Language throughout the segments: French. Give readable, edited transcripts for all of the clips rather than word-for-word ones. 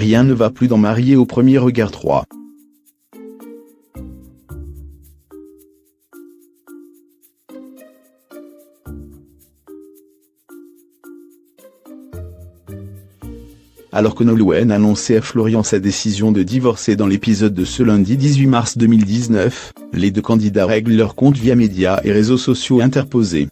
Rien ne va plus dans Mariés au premier regard 3. Alors que Nolwenn annonçait à Florian sa décision de divorcer dans l'épisode de ce lundi 18 mars 2019, les deux candidats règlent leur compte via médias et réseaux sociaux interposés.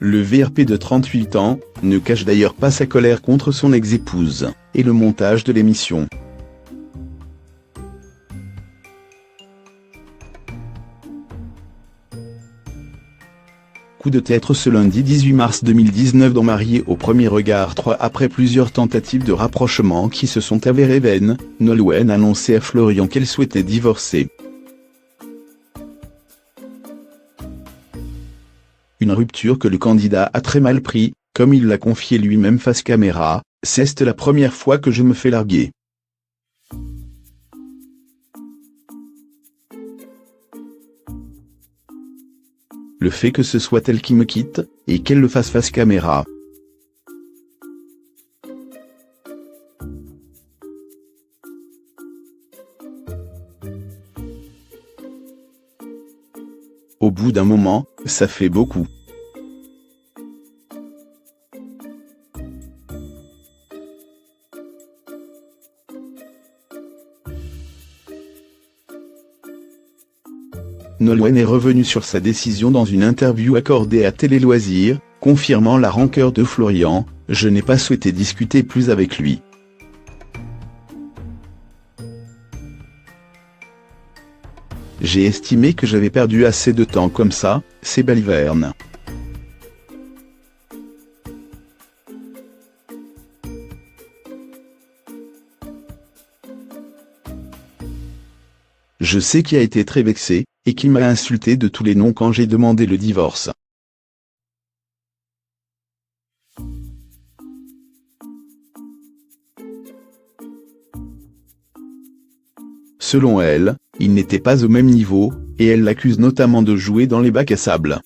Le VRP de 38 ans ne cache d'ailleurs pas sa colère contre son ex-épouse et le montage de l'émission. Coup de théâtre ce lundi 18 mars 2019 dans Mariés au premier regard 3. Après plusieurs tentatives de rapprochement qui se sont avérées vaines, Nolwenn annonçait à Florian qu'elle souhaitait divorcer. Une rupture que le candidat a très mal pris, comme il l'a confié lui-même face caméra, « C'est la première fois que je me fais larguer. Le fait que ce soit elle qui me quitte, et qu'elle le fasse face caméra. Au bout d'un moment, ça fait beaucoup. Nolwenn est revenue sur sa décision dans une interview accordée à Télé Loisirs, confirmant la rancœur de Florian. « Je n'ai pas souhaité discuter plus avec lui. J'ai estimé que j'avais perdu assez de temps comme ça, c'est baliverne. » Je sais qu'il a été très vexé, et qu'il m'a insulté de tous les noms quand j'ai demandé le divorce. Selon elle, ils n'étaient pas au même niveau, et elle l'accuse notamment de jouer dans les bacs à sable.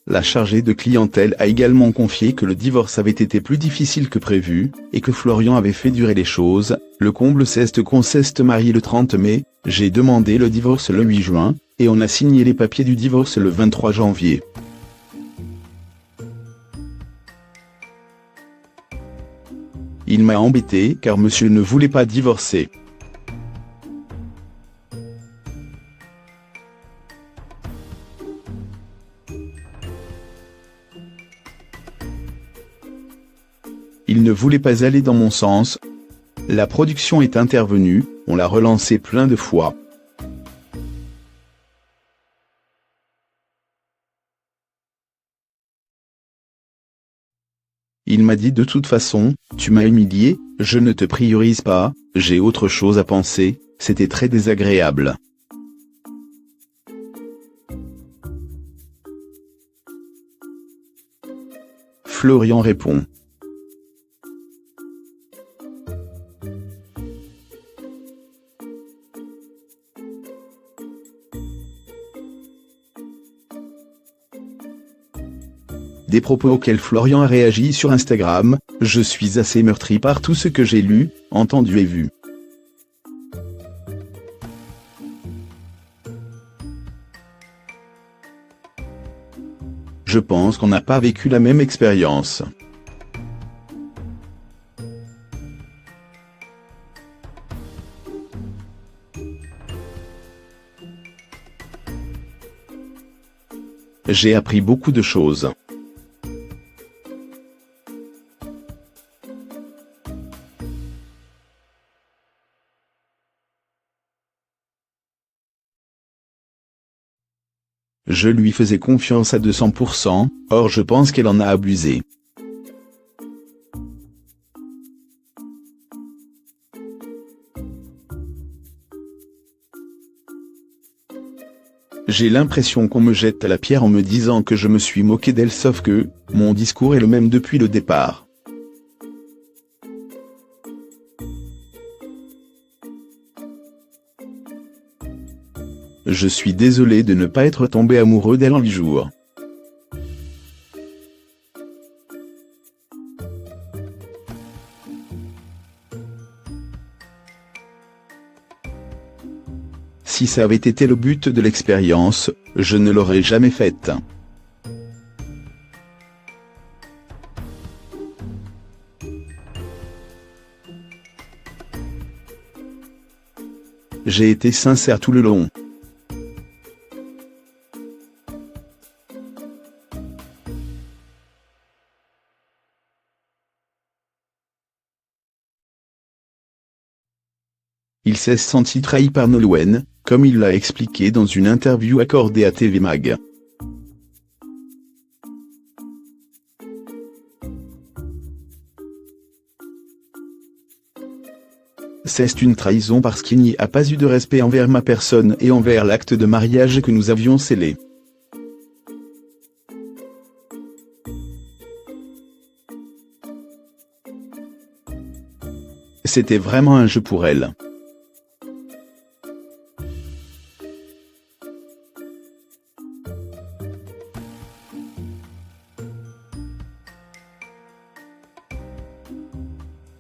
La chargée de clientèle a également confié que le divorce avait été plus difficile que prévu, et que Florian avait fait durer les choses. Le comble c'est qu'on s'est marié le 30 mai, j'ai demandé le divorce le 8 juin, et on a signé les papiers du divorce le 23 janvier. Il m'a embêté car monsieur ne voulait pas divorcer. Il ne voulait pas aller dans mon sens. La production est intervenue, on l'a relancé plein de fois. Il m'a dit de toute façon, tu m'as humilié, je ne te priorise pas, j'ai autre chose à penser, c'était très désagréable. Florian répond. Des propos auxquels Florian a réagi sur Instagram, « Je suis assez meurtri par tout ce que j'ai lu, entendu et vu. Je pense qu'on n'a pas vécu la même expérience. J'ai appris beaucoup de choses. Je lui faisais confiance à 200%, or je pense qu'elle en a abusé. J'ai l'impression qu'on me jette la pierre en me disant que je me suis moqué d'elle, sauf que, mon discours est le même depuis le départ. Je suis désolé de ne pas être tombé amoureux d'elle en 8 jours. Si ça avait été le but de l'expérience, je ne l'aurais jamais faite. J'ai été sincère tout le long. Il s'est senti trahi par Nolwenn, comme il l'a expliqué dans une interview accordée à TV Mag. C'est une trahison parce qu'il n'y a pas eu de respect envers ma personne et envers l'acte de mariage que nous avions scellé. C'était vraiment un jeu pour elle.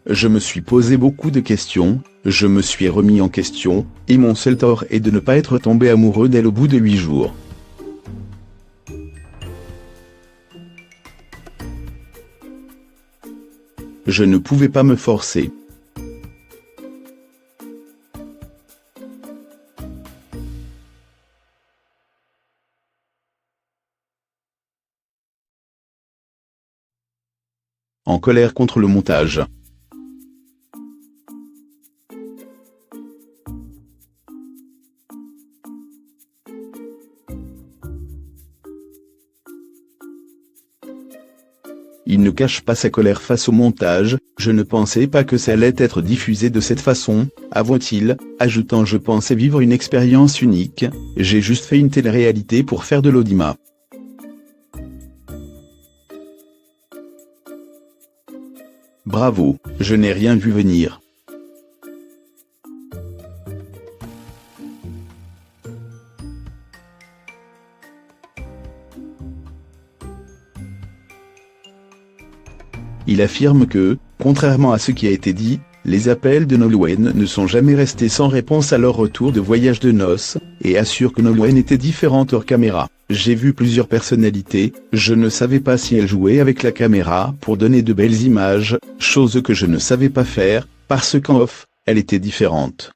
Je me suis posé beaucoup de questions, je me suis remis en question, et mon seul tort est de ne pas être tombé amoureux d'elle au bout de 8 jours. Je ne pouvais pas me forcer. En colère contre le montage. Il ne cache pas sa colère face au montage, je ne pensais pas que ça allait être diffusé de cette façon, avoue-t-il, ajoutant je pensais vivre une expérience unique, j'ai juste fait une télé-réalité pour faire de l'audimat. Bravo, je n'ai rien vu venir. Il affirme que, contrairement à ce qui a été dit, les appels de Nolwenn ne sont jamais restés sans réponse à leur retour de voyage de noces, et assure que Nolwenn était différente hors caméra. J'ai vu plusieurs personnalités, je ne savais pas si elles jouaient avec la caméra pour donner de belles images, chose que je ne savais pas faire, parce qu'en off, elle était différente.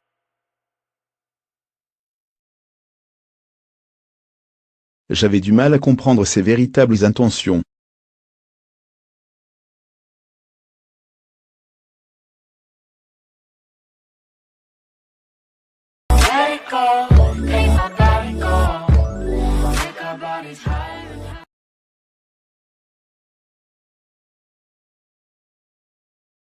J'avais du mal à comprendre ses véritables intentions. Let it go.